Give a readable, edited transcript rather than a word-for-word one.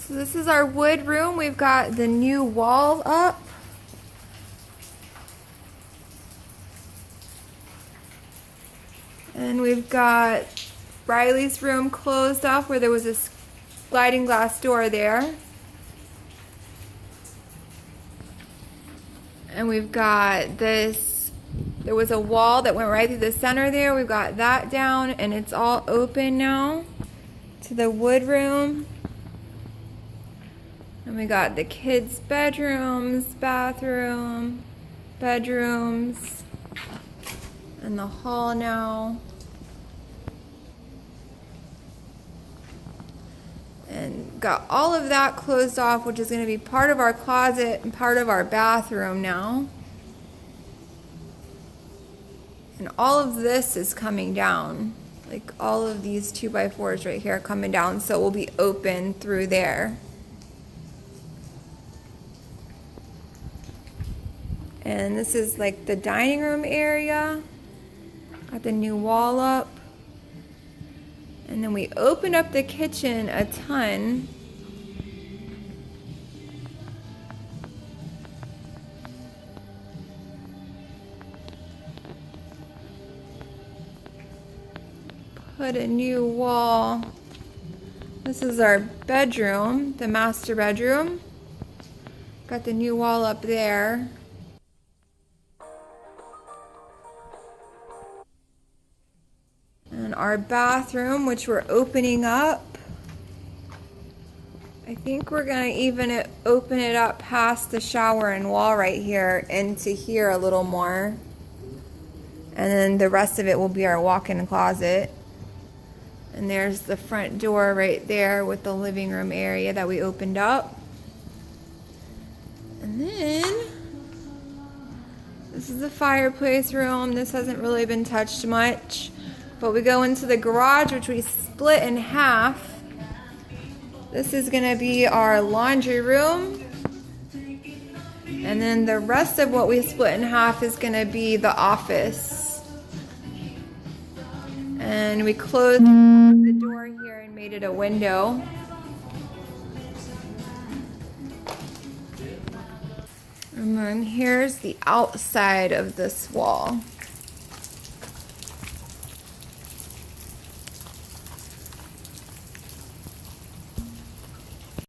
So this is our wood room. We've got the new wall up. And we've got Riley's room closed off where there was a sliding glass door there. And we've got this, there was a wall that went right through the center there. We've got that down and it's all open now to the wood room. And we got the kids' bedrooms, bathroom, bedrooms, and the hall now. And got all of that closed off, which is going to be part of our closet and part of our bathroom now. And all of this is coming down. Like all of these 2x4s right here are coming down, so it will be open through there. And this is like the dining room area. Got the new wall up. And then we opened up the kitchen a ton. Put a new wall. This is our bedroom, the master bedroom. Got the new wall up there. And our bathroom, which we're opening up. I think we're gonna even open it up past the shower and wall right here into here a little more. And then the rest of it will be our walk-in closet. And there's the front door right there with the living room area that we opened up. And then this is the fireplace room. This hasn't really been touched much. But we go into the garage, which we split in half. This is gonna be our laundry room. And then the rest of what we split in half is gonna be the office. And we closed the door here and made it a window. And then here's the outside of this wall.